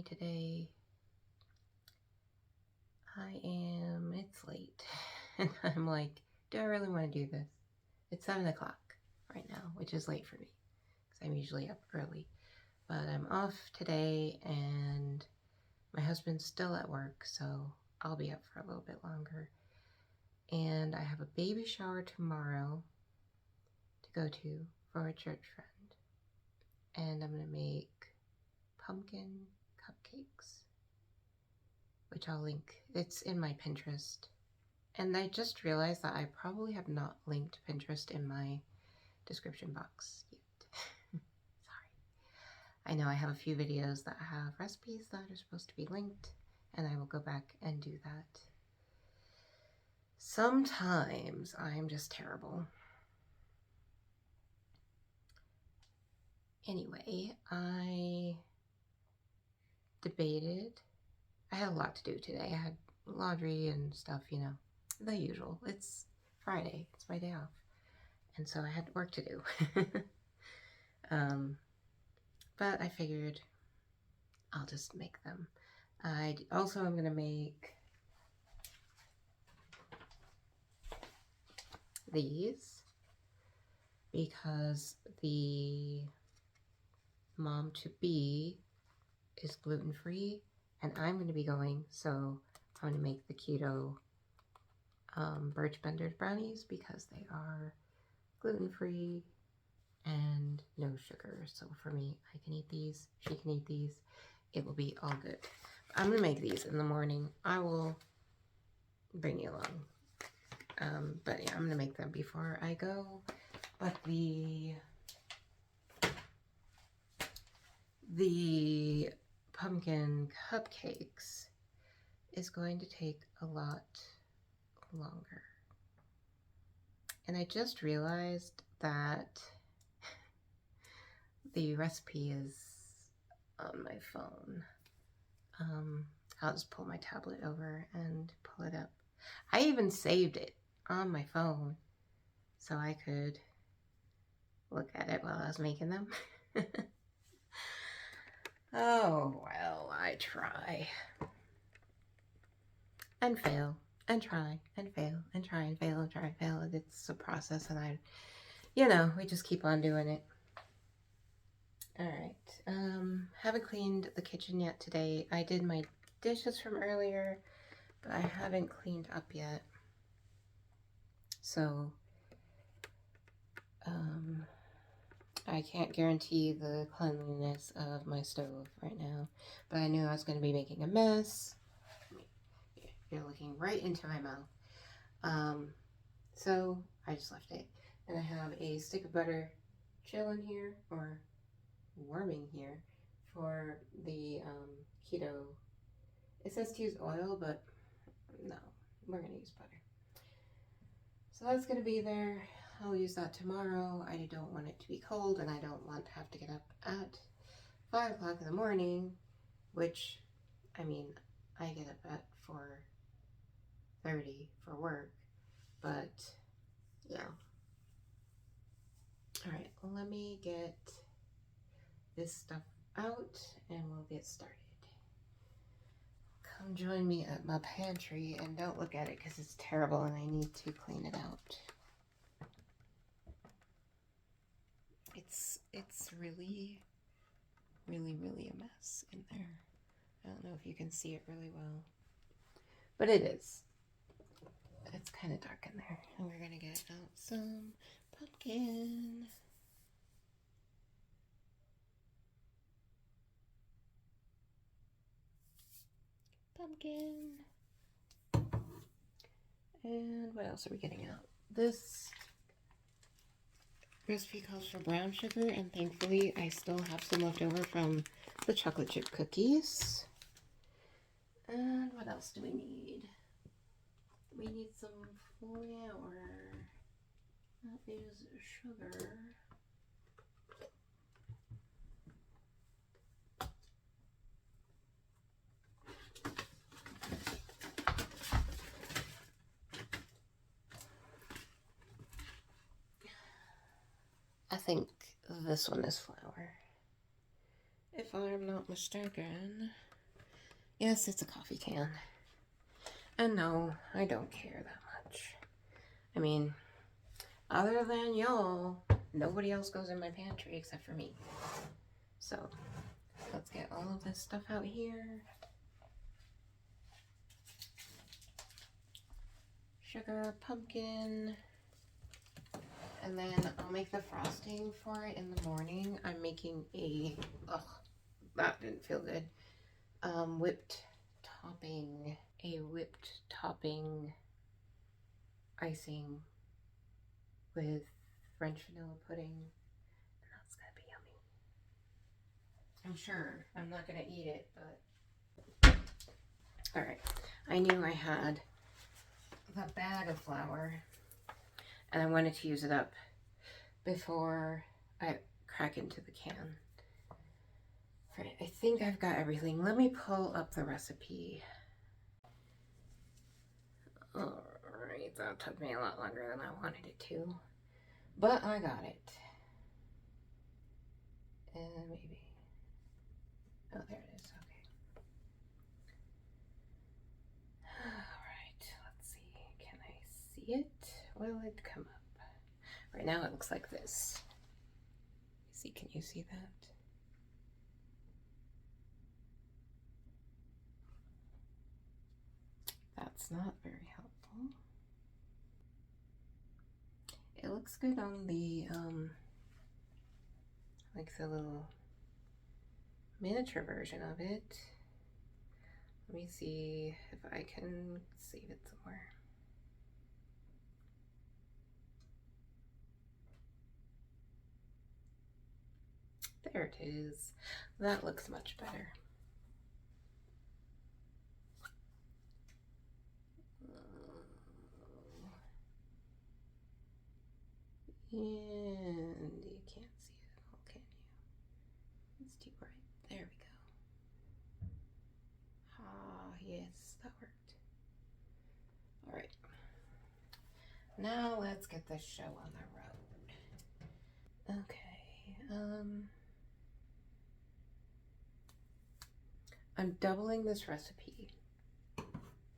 today. It's late. And I'm like, do I really want to do this? It's 7 o'clock right now, which is late for me because I'm usually up early. But I'm off today and my husband's still at work, so I'll be up for a little bit longer. And I have a baby shower tomorrow to go to for a church friend. And I'm going to make pumpkin cupcakes, which I'll link. It's in my Pinterest. And I just realized that I probably have not linked Pinterest in my description box yet. Sorry. I know I have a few videos that have recipes that are supposed to be linked, and I will go back and do that. Sometimes I'm just terrible. Anyway, I debated. I had a lot to do today. I had laundry and stuff, you know, the usual. It's Friday. It's my day off. And so I had work to do. But I figured I'll just make them. I also am going to make these because the mom-to-be is gluten-free and I'm going to be going, so I'm going to make the keto birch benders brownies because they are gluten-free and no sugar. So for me, I can eat these, she can eat these, it will be all good. I'm going to make these in the morning. I will bring you along. But yeah, I'm going to make them before I go. But the pumpkin cupcakes is going to take a lot longer. And I just realized that the recipe is on my phone. I'll just pull my tablet over and pull it up. I even saved it on my phone so I could look at it while I was making them. Oh, well, I try. And fail, and try, and fail, and try, and fail, and try, and fail. It's a process, and we just keep on doing it. Alright, haven't cleaned the kitchen yet today. I did my dishes from earlier, but I haven't cleaned up yet. So, I can't guarantee the cleanliness of my stove right now, but I knew I was going to be making a mess. You're looking right into my mouth. So I just left it. And I have a stick of butter chilling here, or warming here, for the keto. It says to use oil, but no, we're going to use butter. So that's going to be there. I'll use that tomorrow. I don't want it to be cold, and I don't want to have to get up at 5 o'clock in the morning, which, I mean, I get up at 4:30 for work, but yeah. Alright, let me get this stuff out and we'll get started. Come join me at my pantry and don't look at it because it's terrible and I need to clean it out. It's really, really, really a mess in there. I don't know if you can see it really well, but it is. It's kind of dark in there. And we're going to get out some pumpkin. Pumpkin. And what else are we getting out? This recipe calls for brown sugar, and thankfully I still have some left over from the chocolate chip cookies. And what else do we need? We need some flour. That is sugar. I think this one is flour, if I'm not mistaken. Yes, it's a coffee can. And no, I don't care that much. I mean, other than y'all, nobody else goes in my pantry except for me. So, let's get all of this stuff out here. Sugar, pumpkin, and then I'll make the frosting for it in the morning. I'm making a, that didn't feel good, whipped topping icing with French vanilla pudding. That's gonna be yummy. I'm sure I'm not gonna eat it, but all right. I knew I had the bag of flour and I wanted to use it up before I crack into the can. All right, I think I've got everything. Let me pull up the recipe. All right, that took me a lot longer than I wanted it to, but I got it. And maybe, oh, there it is, okay. All right, let's see, can I see it? Will it come up? Right now it looks like this. See, can you see that? That's not very helpful. It looks good on the, like the little miniature version of it. Let me see if I can save it somewhere. There it is. That looks much better. And you can't see it at all, can you? It's too bright. There we go. Ah, yes, that worked. All right. Now let's get this show on the road. Okay. I'm doubling this recipe.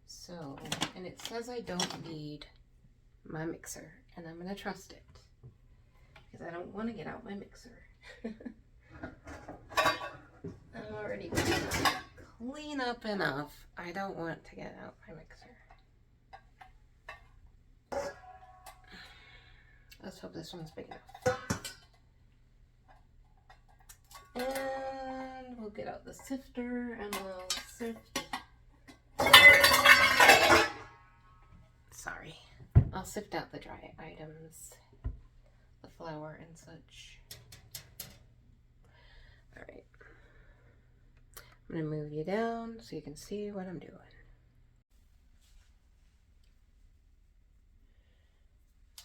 So, and it says I don't need my mixer, and I'm gonna trust it because I don't want to get out my mixer. I'm already clean up enough. I don't want to get out my mixer. Let's hope this one's big enough. And we'll get out the sifter and we'll sift. Sorry. I'll sift out the dry items, the flour and such. All right. I'm gonna move you down so you can see what I'm doing.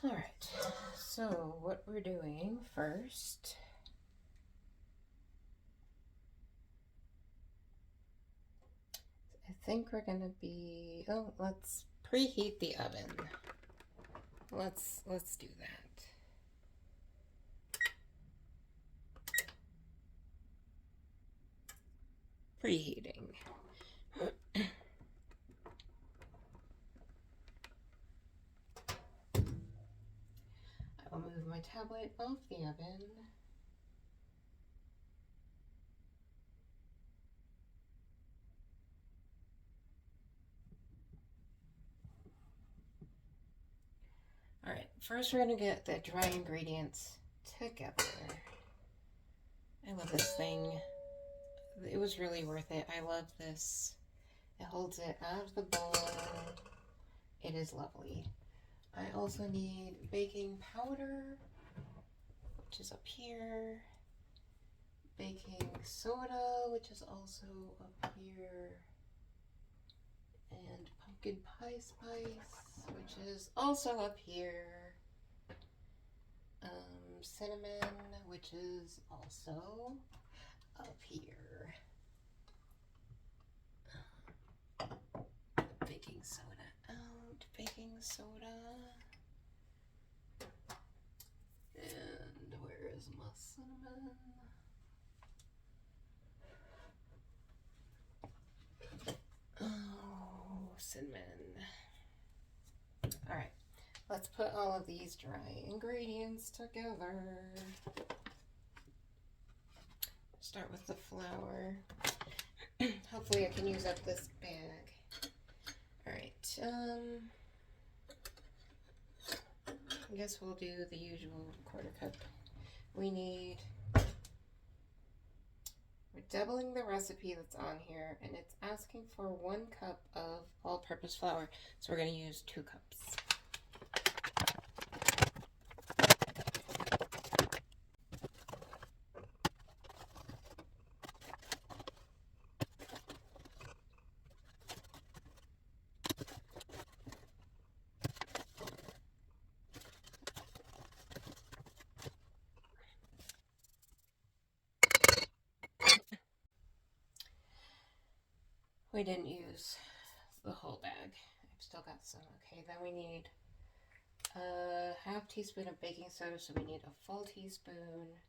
All right, so what we're doing first, I think we're gonna be, oh, let's preheat the oven. Let's do that. Preheating. I will move my tablet off the oven. All right, first we're gonna get the dry ingredients together. I love this thing. It was really worth it. I love this. It holds it out of the bowl. It is lovely. I also need baking powder, which is up here. Baking soda, which is also up here. And pumpkin pie spice, which is also up here. Cinnamon, which is also up here. Baking soda out, baking soda. And where is my cinnamon? cinnamon. All right, let's put all of these dry ingredients together. Start with the flour. Hopefully I can use up this bag. All right, I guess we'll do the usual 1/4 cup. We're doubling the recipe that's on here, and it's asking for 1 cup of all-purpose flour, so we're going to use 2 cups. We didn't use the whole bag. I've still got some. Okay, then we need a 1/2 teaspoon of baking soda, so we need a full teaspoon.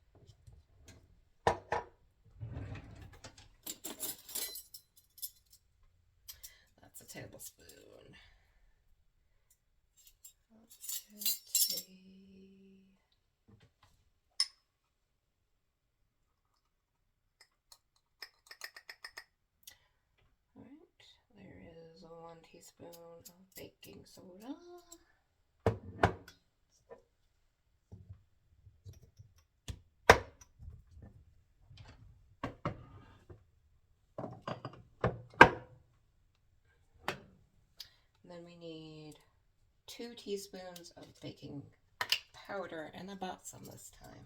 That's a tablespoon. Alright, there is 1 teaspoon of baking soda. And then we need 2 teaspoons of baking powder, and I bought some this time.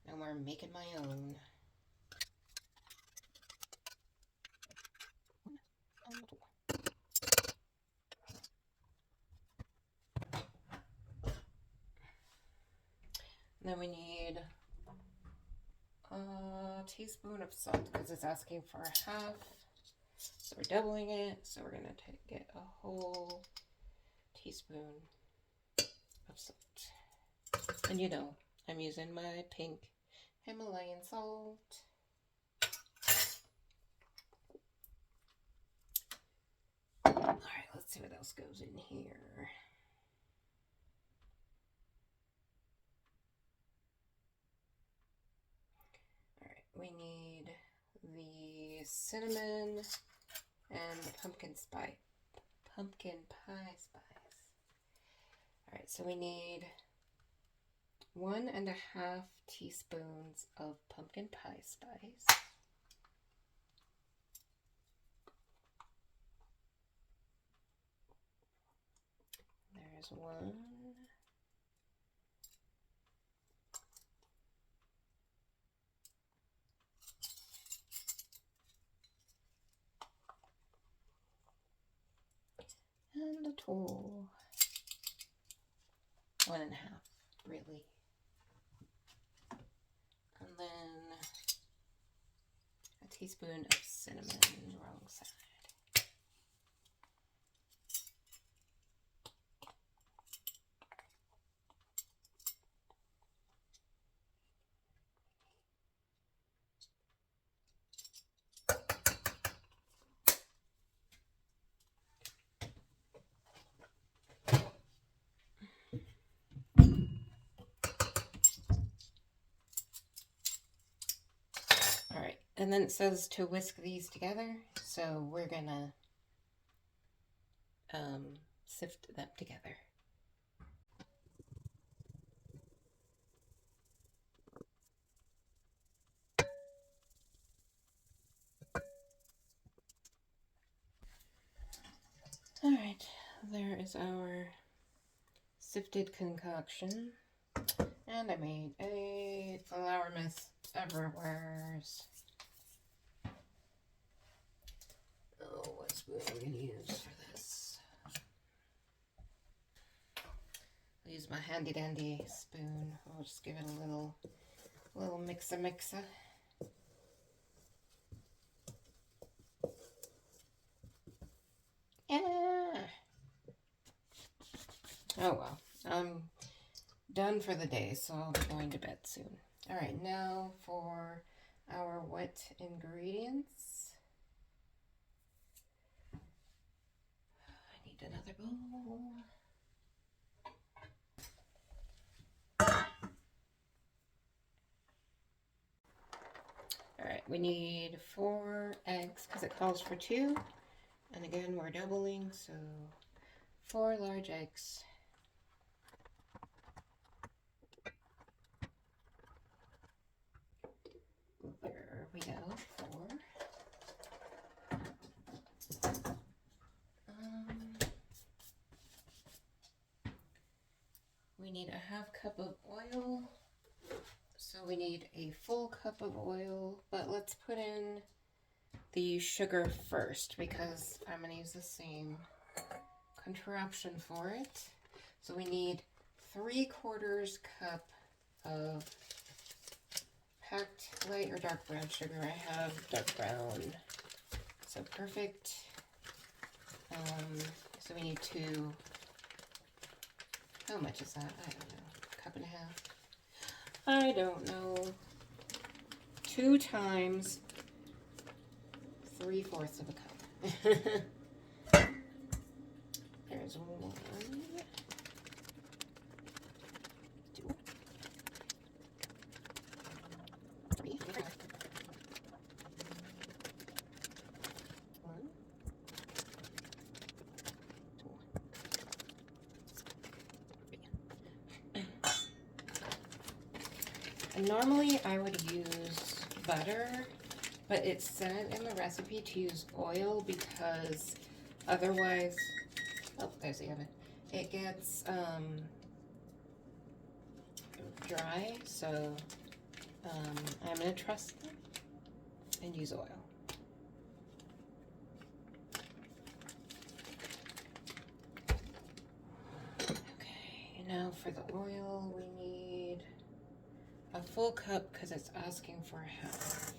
And we're making my own. And then we need a teaspoon of salt because it's asking for 1/2. So we're doubling it. So we're gonna get a whole teaspoon of salt. And you know, I'm using my pink Himalayan salt. Alright, let's see what else goes in here. Alright, we need the cinnamon and the pumpkin pie spice. Alright, so we need 1.5 teaspoons of pumpkin pie spice. There's 1. And a tool. 1.5, really. And then a teaspoon of cinnamon, wrong side. Alright, and then it says to whisk these together, so we're gonna sift them together. Alright, there is our sifted concoction. And I made a flour mess everywhere. Oh, what spoon am I going to use for this? I'll use my handy dandy spoon. I'll just give it a little mixer. Yeah. Oh well, I'm done for the day, so I'll be going to bed soon. Alright, now for our wet ingredients. another bowl. Alright, we need 4 eggs because it calls for 2. And again, we're doubling, so 4 large eggs. There we go, 4. We need a half cup of oil. So we need a full cup of oil, but let's put in the sugar first because I'm going to use the same contraption for it. So we need 3/4 cup of packed light or dark brown sugar. I have dark brown, so perfect. So we need 2. How much is that? I don't know. 1.5 cups. I don't know. 2 times 3/4 of a cup. There's 1, 2, 3, 4. 1, 2, 3. And normally I would use butter, but it said in the recipe to use oil because otherwise, oh, there's the oven. It gets dry, so I'm going to trust them and use oil. Okay, now for the oil, we need a full cup because it's asking for half.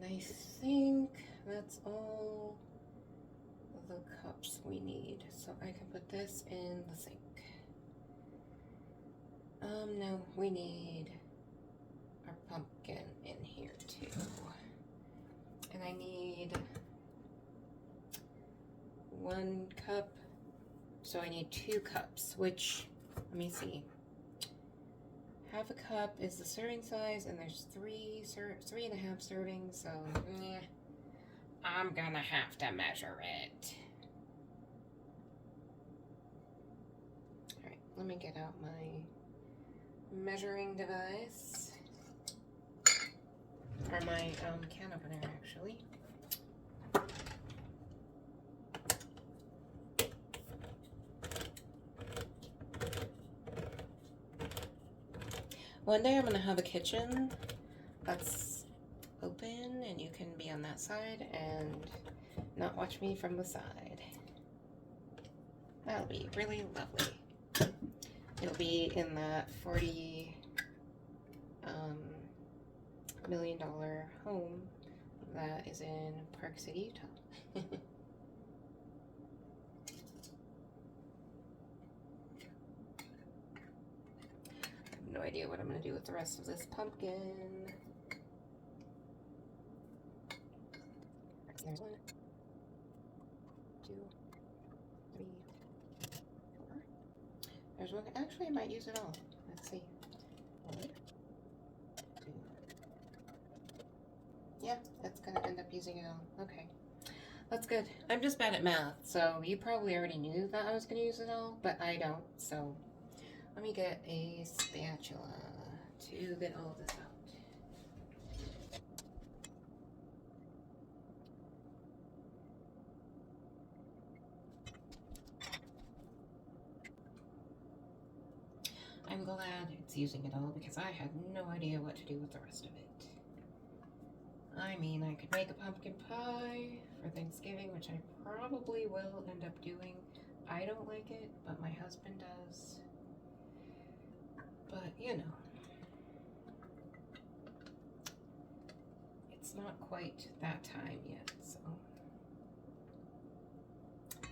I think that's all the cups we need. So I can put this in the sink. No, we need our pumpkin in here too. And I need 1 cup. So I need 2 cups, which, let me see. Half a cup is the serving size, and there's 3.5 servings, so I'm gonna have to measure it. Alright, let me get out my measuring device. Or my can opener, actually. One day I'm going to have a kitchen that's open and you can be on that side and not watch me from the side. That'll be really lovely. It'll be in that $40 million home that is in Park City, Utah. No idea what I'm going to do with the rest of this pumpkin. There's 1, 2, 3, 4. There's 1. Actually, I might use it all. Let's see. 1, 2. Yeah, that's going to end up using it all. Okay. That's good. I'm just bad at math, so you probably already knew that I was going to use it all, but I don't, so let me get a spatula to get all this out. I'm glad it's using it all because I had no idea what to do with the rest of it. I mean, I could make a pumpkin pie for Thanksgiving, which I probably will end up doing. I don't like it, but my husband does. But, you know, it's not quite that time yet, so.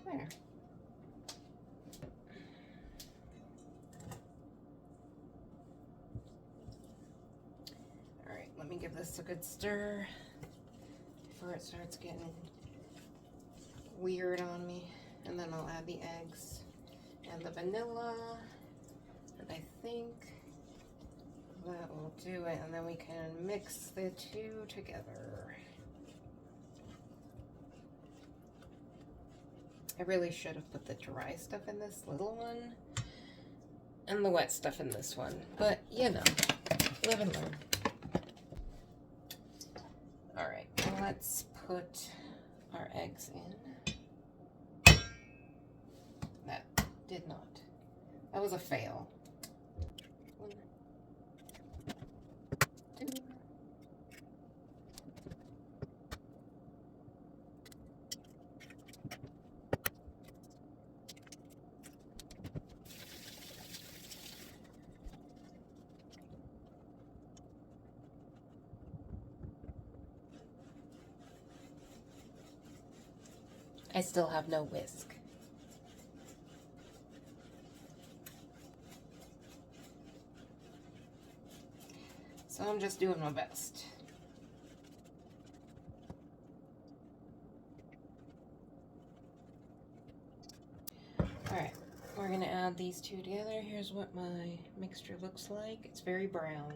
There. Alright, let me give this a good stir before it starts getting weird on me. And then I'll add the eggs and the vanilla. And I think that will do it. And then we can mix the two together. I really should have put the dry stuff in this little one and the wet stuff in this one. But, you know, live and learn. Alright, let's put our eggs in. That did not. That was a fail. 1, 2. I still have no whisk. So I'm just doing my best. Alright, we're gonna add these two together. Here's what my mixture looks like. It's very brown.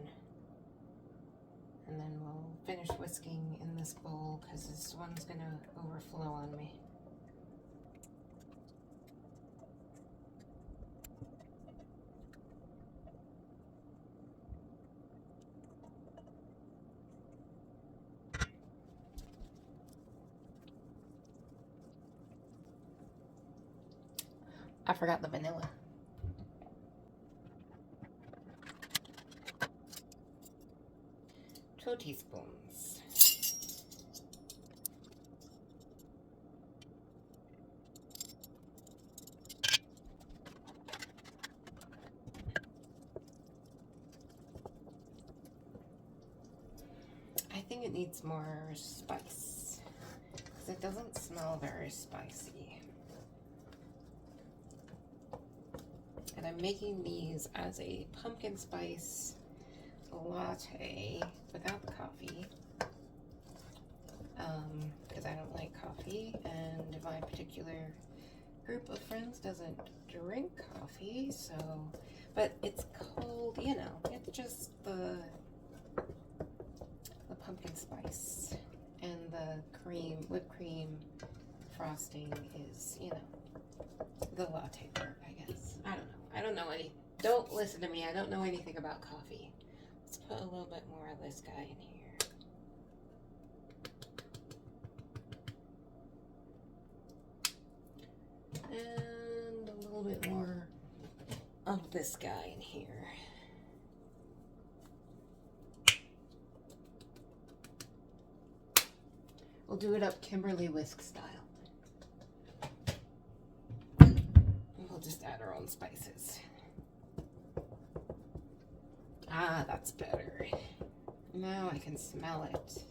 And then we'll finish whisking in this bowl because this one's gonna overflow on me. I forgot the vanilla. 2 teaspoons. I think it needs more spice because it doesn't smell very spicy. And I'm making these as a pumpkin spice latte without the coffee because I don't like coffee, and my particular group of friends doesn't drink coffee, so, but it's cold, you know, it's just the pumpkin spice, and the whipped cream frosting is, you know, the latte part, I guess. I don't know any, don't listen to me, I don't know anything about coffee. Let's put a little bit more of this guy in here. And a little bit more of this guy in here. We'll do it up Kimberly whisk style. We'll just add our own spices. Ah, that's better. Now I can smell it.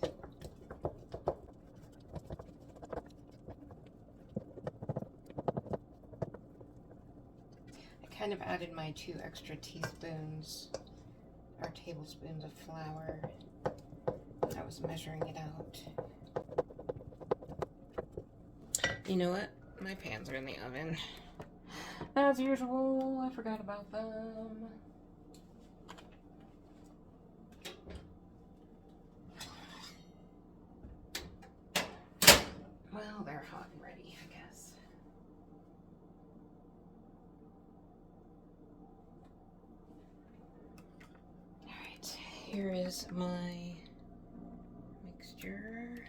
I kind of added my 2 extra teaspoons or tablespoons of flour. I was measuring it out. You know what? My pans are in the oven. As usual, I forgot about them. Well, they're hot and ready, I guess. Alright, here is my mixture.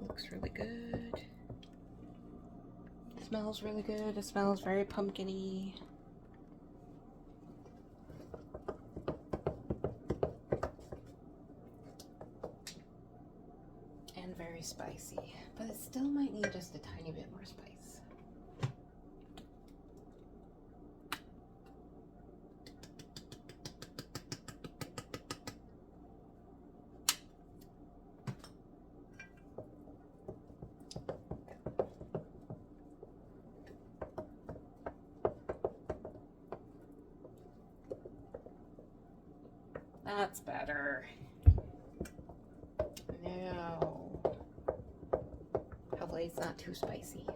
Looks really good. Smells really good. It smells very pumpkin-y. spicy, but it still might need just a tiny bit more spice. That's better. Now, hopefully it's not too spicy.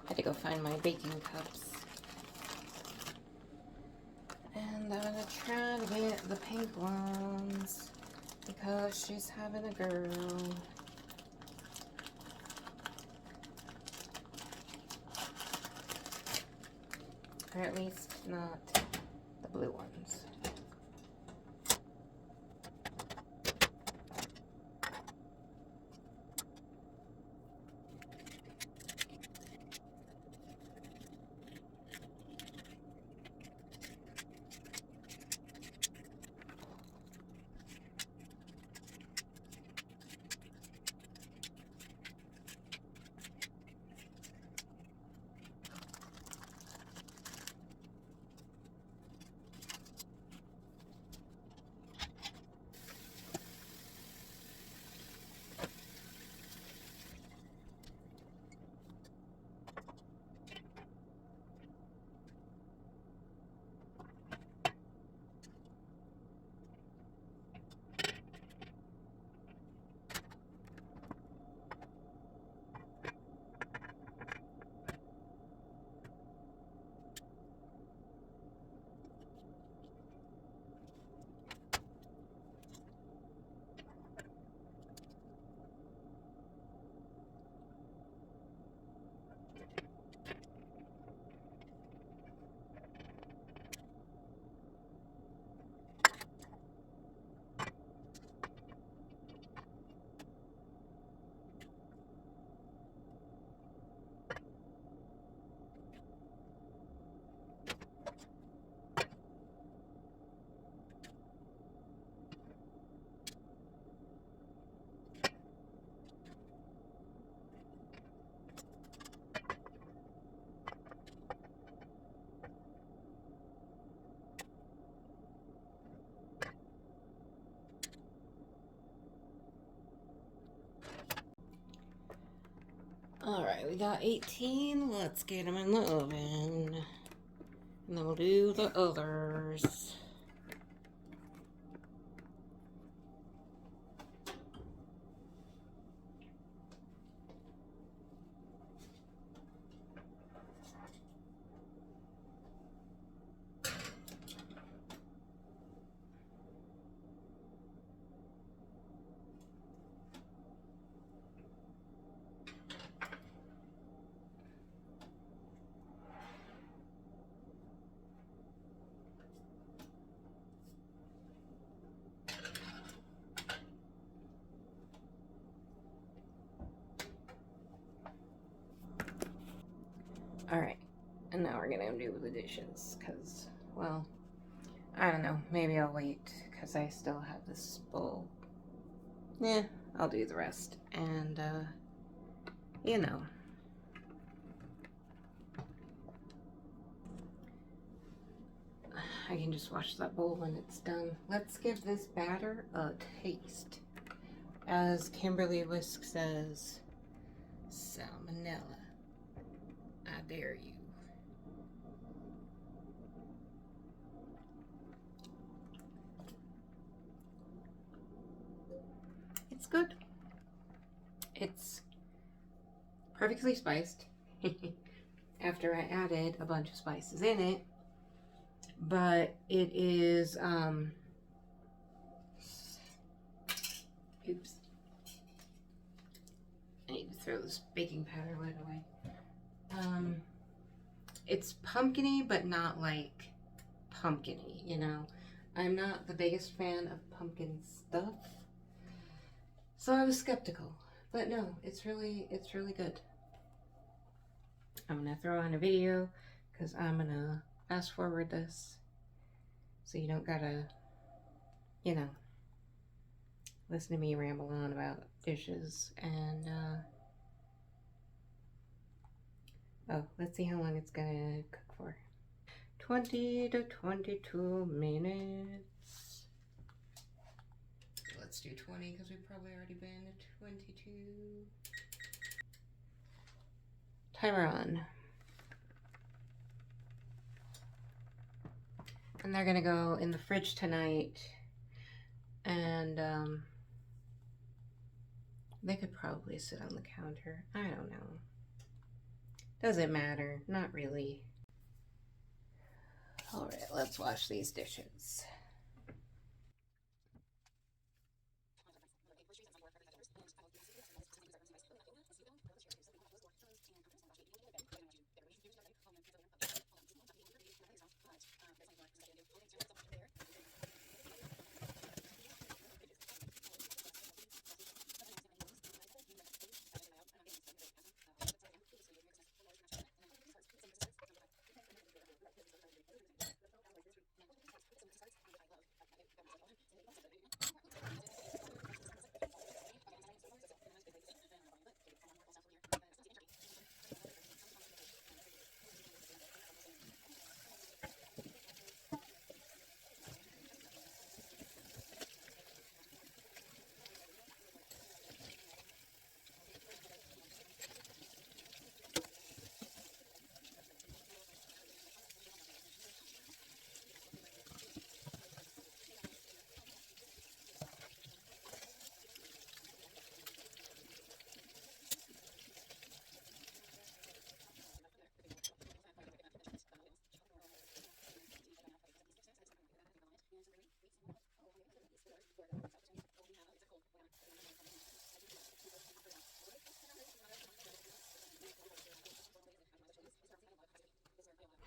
I had to go find my baking cups. And I'm gonna try to get the pink ones because she's having a girl. Or at least not the blue ones. Alright, we got 18. Let's get them in the oven. And then we'll do the others. Alright, and now we're gonna do the dishes, because, well, I don't know, maybe I'll wait, because I still have this bowl. Yeah, I'll do the rest, and, you know. I can just wash that bowl when it's done. Let's give this batter a taste. As Kimberly Whisk says, salmonella. I dare you. It's good. It's perfectly spiced after I added a bunch of spices in it, but it is oops, I need to throw this baking powder right away. It's pumpkin-y, but not like pumpkin-y, you know. I'm not the biggest fan of pumpkin stuff, so I was skeptical. But no, it's really good. I'm gonna throw on a video because I'm gonna fast forward this so you don't gotta, you know, listen to me ramble on about dishes. And oh, let's see how long it's gonna cook for. 20 to 22 minutes. Let's do 20 because we've probably already been at 22. Timer on. And they're gonna go in the fridge tonight. And they could probably sit on the counter. I don't know. Doesn't matter. Not really. Alright, let's wash these dishes.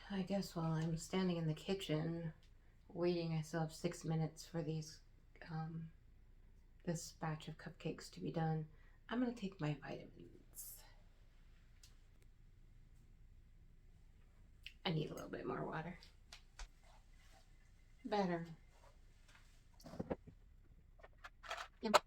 I guess while I'm standing in the kitchen waiting, I still have 6 minutes for these this batch of cupcakes to be done. I'm gonna take my vitamins. I need a little bit more water. Better. Yep.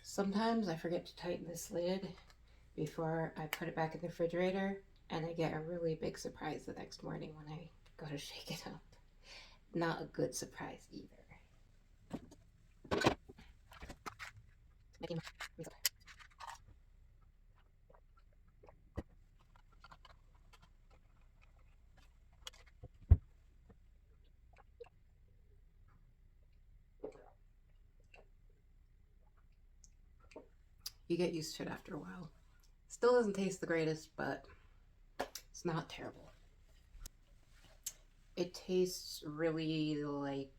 Sometimes I forget to tighten this lid before I put it back in the refrigerator, and I get a really big surprise the next morning when I go to shake it up. Not a good surprise either. You get used to it after a while. Still doesn't taste the greatest, but it's not terrible. It tastes really like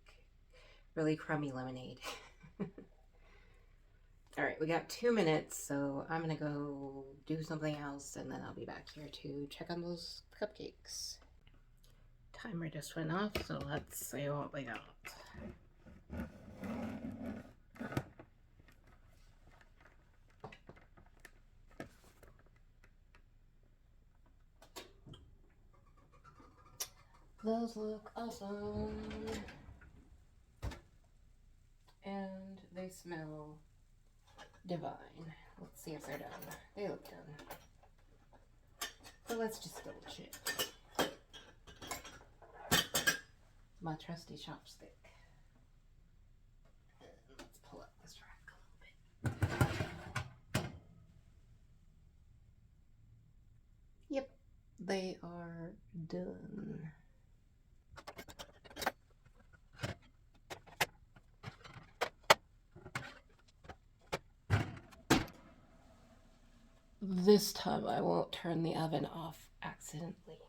really crummy lemonade. All right, we got 2 minutes, so I'm gonna go do something else and then I'll be back here to check on those cupcakes. Timer just went off, so let's see what we got. Those look awesome. And they smell divine. Let's see if they're done. They look done. So let's just double check. My trusty chopstick. And let's pull up this rack a little bit. Yep, they are done. This time I won't turn the oven off accidentally.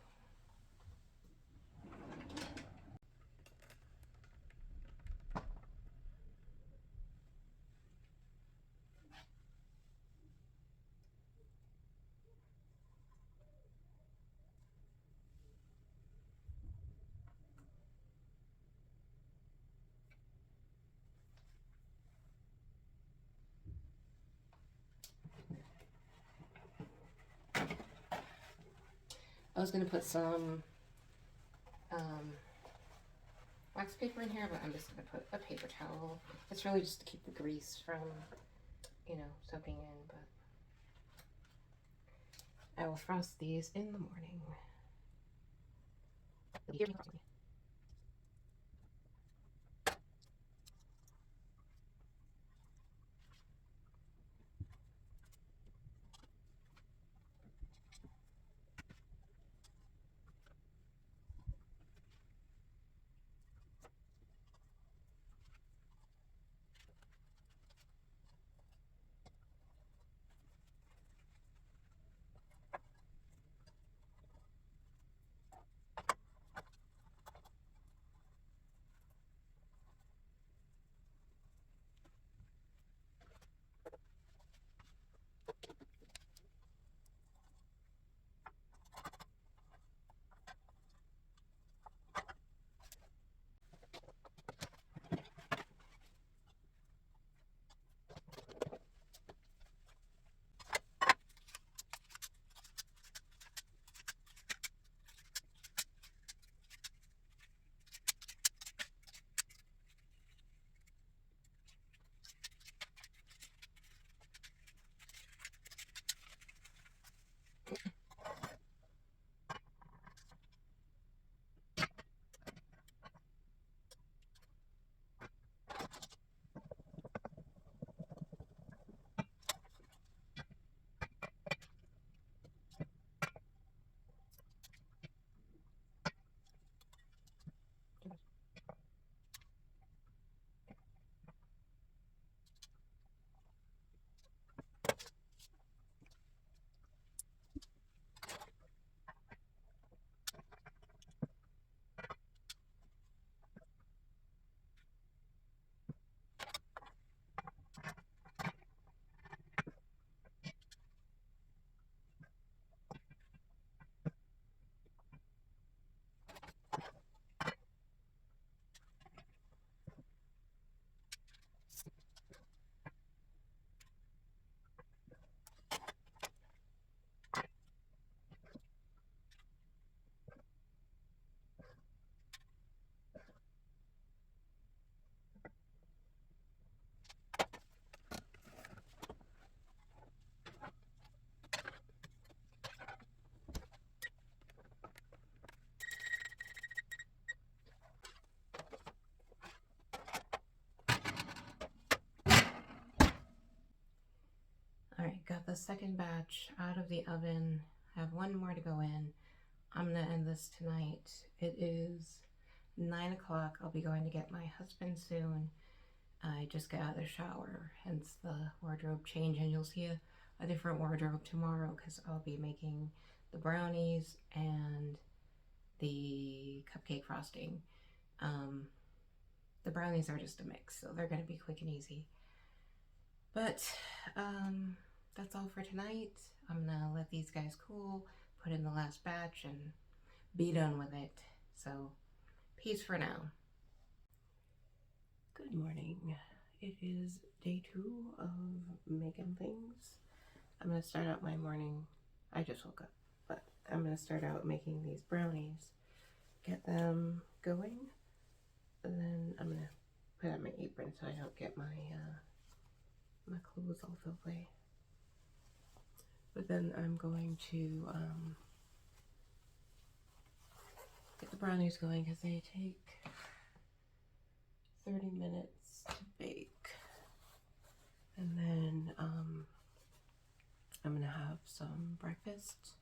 I was going to put some wax paper in here, but I'm just going to put a paper towel. It's really just to keep the grease from, you know, soaking in, but I will frost these in the morning. Alright, got the second batch out of the oven. I have one more to go in. I'm gonna end this tonight. It is 9 o'clock. I'll be going to get my husband soon. I just got out of the shower, hence the wardrobe change, and you'll see a different wardrobe tomorrow because I'll be making the brownies and the cupcake frosting. The brownies are just a mix, so they're gonna be quick and easy. But that's all for tonight. I'm gonna let these guys cool, put in the last batch, and be done with it. So, peace for now. Good morning. It is day 2 of making things. I'm gonna start out my morning. I just woke up, but I'm gonna start out making these brownies, get them going, and then I'm gonna put on my apron so I don't get my my clothes all filthy. But then I'm going to get the brownies going because they take 30 minutes to bake. And then I'm gonna have some breakfast,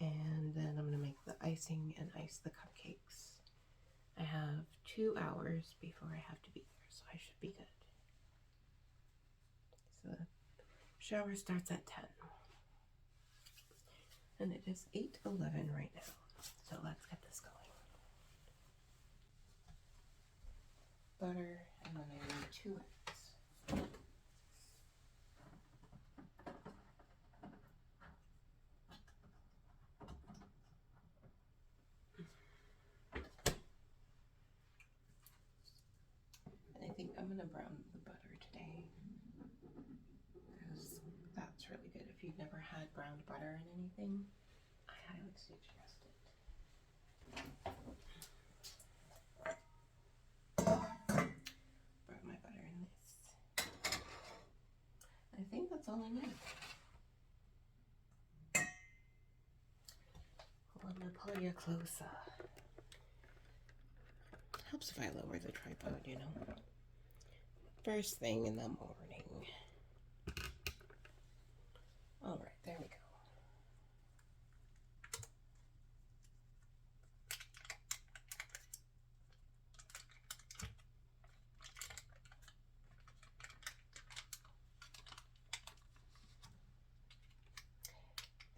and then I'm gonna make the icing and ice the cupcakes. I have 2 hours before I have to be there, so I should be good. So the shower starts at 10. And it is 8:11 right now. So let's get this going. Butter, and then I need 2 eggs. And I think I'm gonna brown the butter today because that's really good. If you've never had browned butter in anything, I highly suggested. Put my butter in this. I think that's all I need. Well, I'm gonna pull you closer. Helps if I lower the tripod, you know. First thing in the morning. All right, there we go.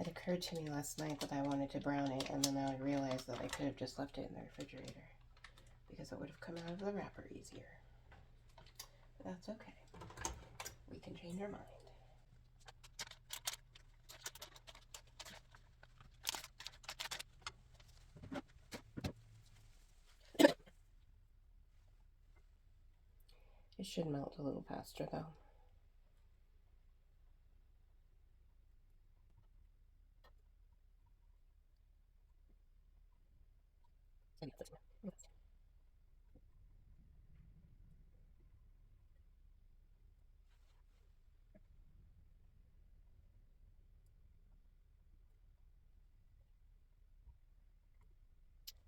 It occurred to me last night that I wanted to brown it, and then I realized that I could have just left it in the refrigerator because it would have come out of the wrapper easier. But that's okay. We can change our mind. It should melt a little faster though.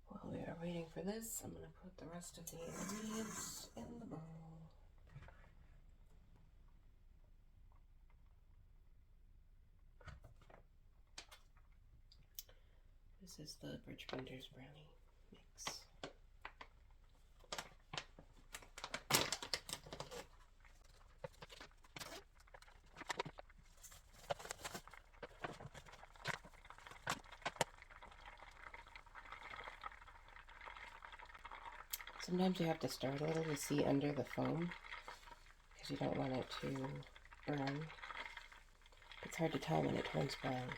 While we are waiting for this, I'm going to put the rest of the ingredients in the bowl. This is the Birchbinders brownie mix. Sometimes you have to stir a little to see under the foam because you don't want it to burn. It's hard to tell when it turns brown.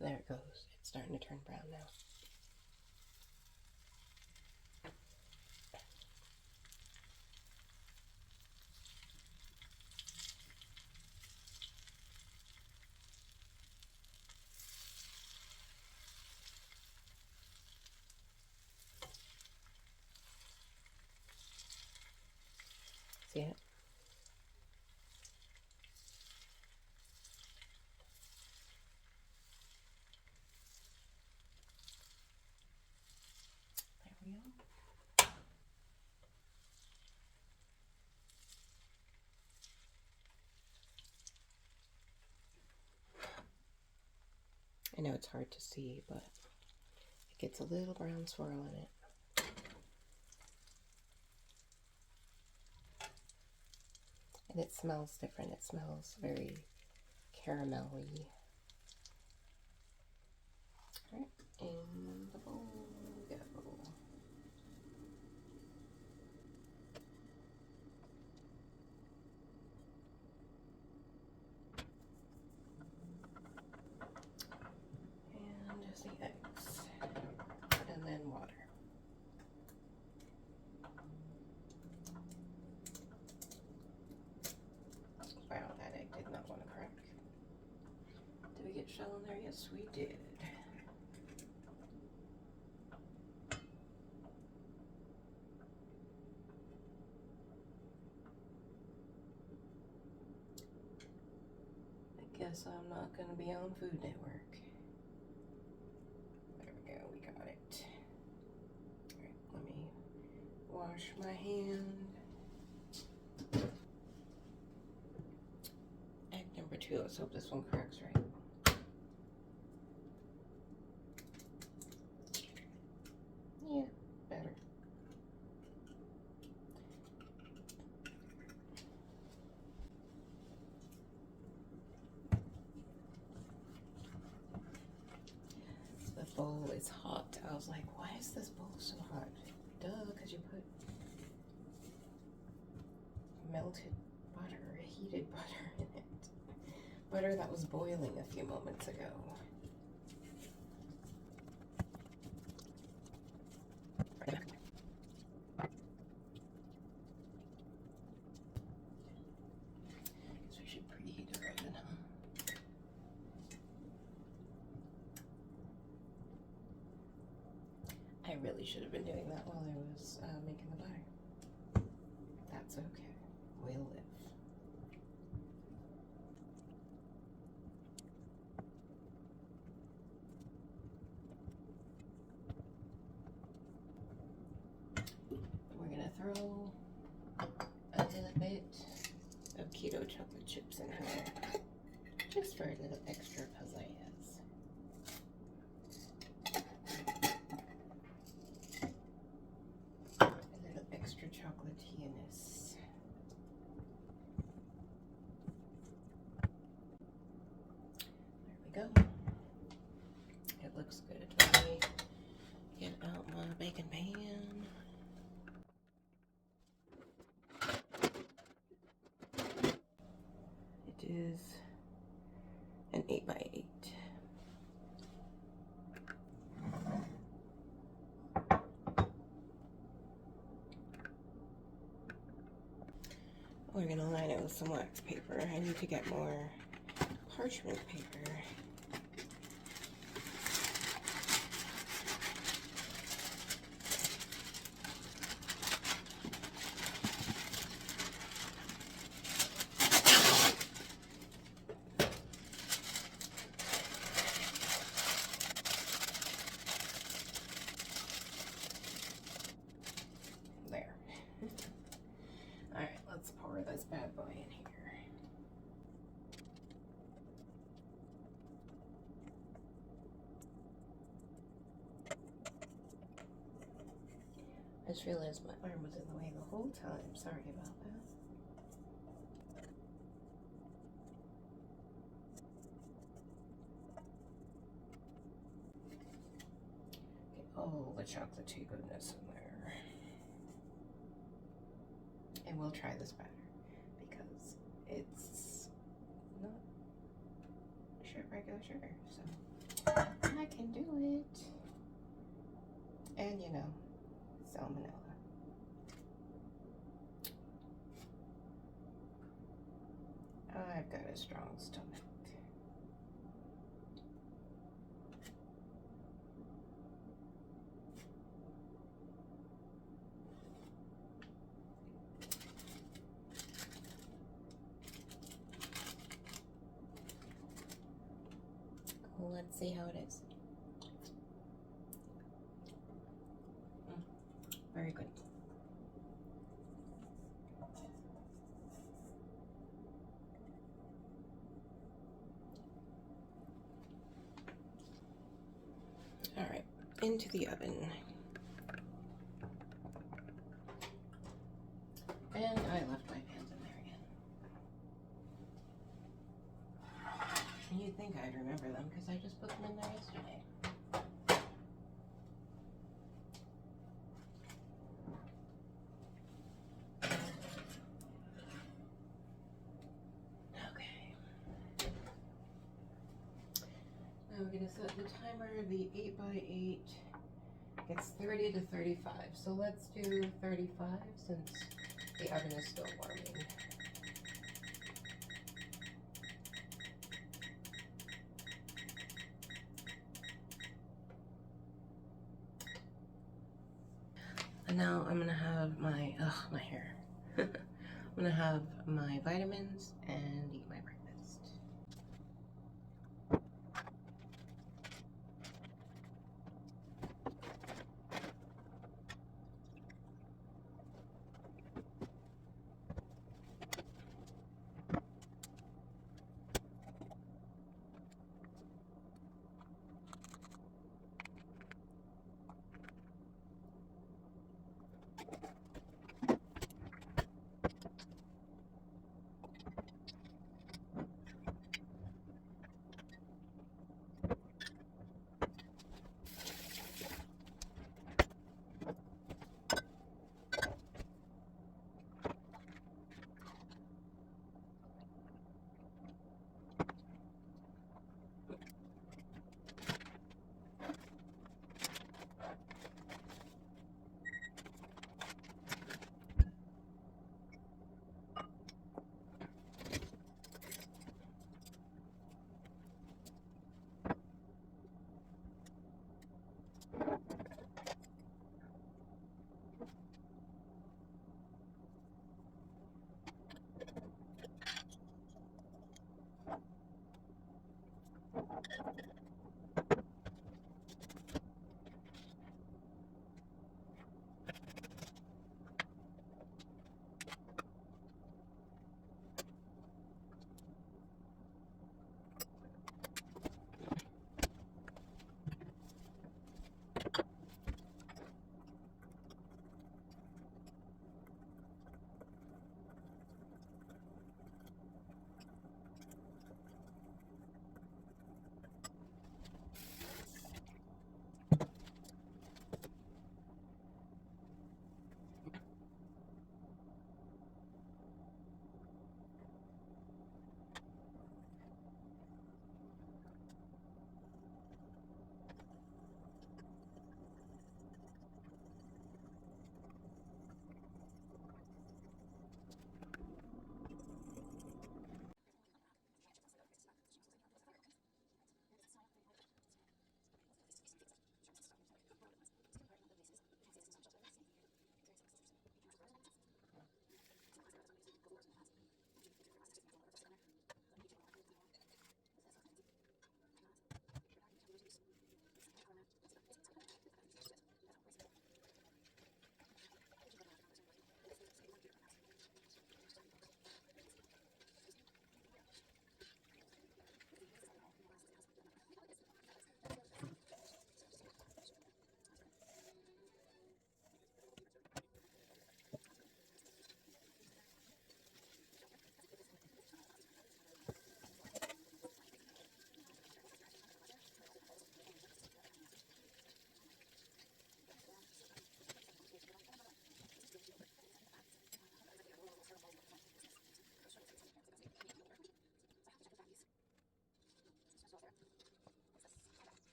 There it goes. It's starting to turn brown now. See it? There we go. I know it's hard to see, but it gets a little brown swirl in it. And it smells different. It smells very caramelly. Alright, in the bowl we go. And just the eggs. And then water. Wow, that egg did not want to crack. Did we get shell in there? Yes, we did. I guess I'm not going to be on Food Network. There we go, we got it. Alright, let me wash my hand. Egg number 2, let's hope this one cracks right. Yeah, better. bowl is hot. I was like, why is this bowl so hot? Duh, because you put melted butter, heated butter in it. Butter that was boiling a few moments ago. So we should preheat the oven, huh? I really should have been doing that while I was making the butter. That's okay. We'll live. We're gonna throw a little bit of keto chocolate chips in here, just for a little extra pizzazz. Extra chocolatiness. There we go. It looks good. Let me get out my baking pan. It is an 8x8. We're gonna line it with some wax paper. I need to get more parchment paper. There. Alright, let's pour this bad boy in here. I just realized my arm was in the way the whole time. Sorry about that. Get all the chocolatey goodness in there. And we'll try this batter because it's not regular sugar, so I can do it. And you know, salmonella. I've got a strong stomach. Let's see how it is. Very good. All right, into the oven. And I left my pans in there again. You'd think I'd remember them because I just put them in there yesterday. Now we're going to set the timer. The 8x8 gets 30 to 35. So let's do 35 since the oven is still warming. And now I'm going to have my, my hair. I'm going to have my vitamins and eat my breakfast.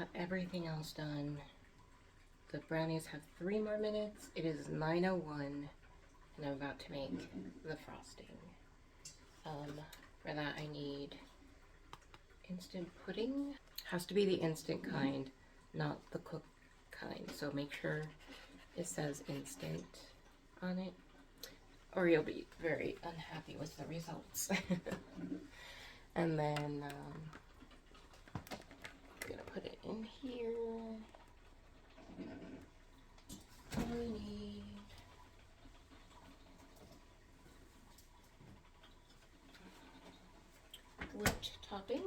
got everything else done. The brownies have 3 more minutes. It is 9:01, and I'm about to make the frosting. For that I need instant pudding. Has to be the instant kind, not the cooked kind. So make sure it says instant on it, or you'll be very unhappy with the results. And then I'm gonna put it in here. We need whipped topping.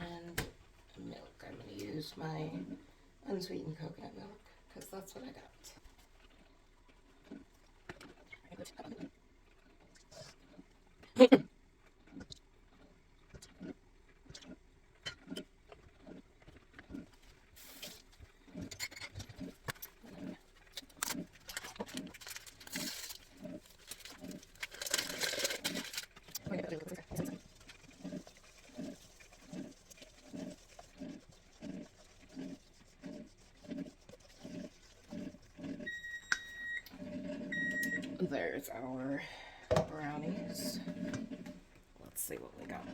And milk. I'm going to use my unsweetened coconut milk because that's what I got. There's our brownies. Let's see what we got.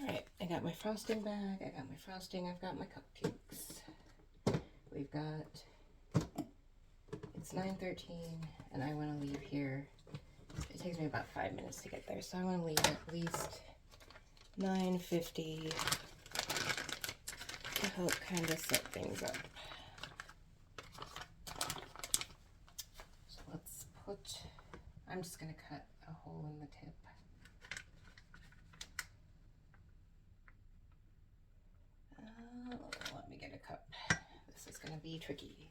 Alright, I got my frosting bag, I got my frosting, I've got my cupcakes. We've got, it's 9:13 and I want to leave here. It takes me about 5 minutes to get there, so I want to leave at least 9:50 to help kind of set things up. So let's put, I'm just going to cut a hole in the tip. Let me get a cup. This is going to be tricky.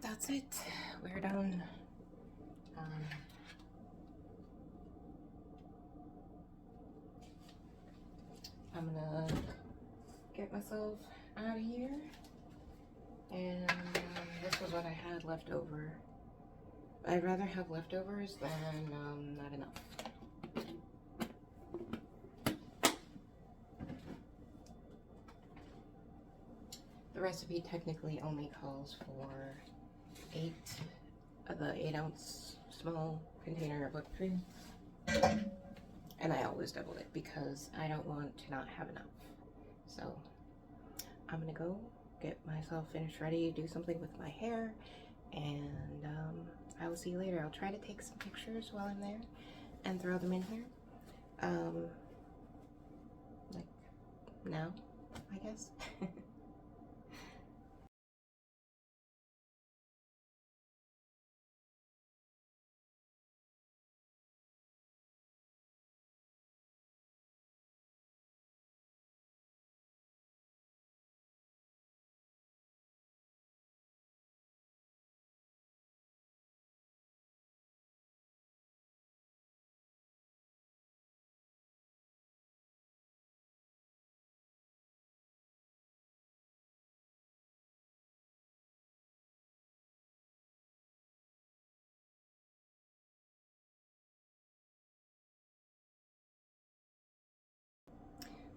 that's it. We're done. I'm gonna get myself out of here. And this was what I had left over. I'd rather have leftovers than not enough. The recipe technically only calls for the 8-ounce small container of whipped cream. And I always double it because I don't want to not have enough. So I'm gonna go get myself finished ready, do something with my hair, and I will see you later. I'll try to take some pictures while I'm there and throw them in here. Like now, I guess.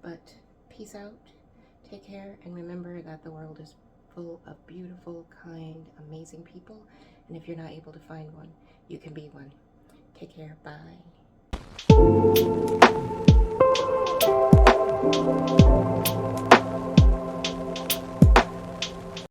But peace out, take care, and remember that the world is full of beautiful, kind, amazing people. And if you're not able to find one, you can be one. Take care. Bye.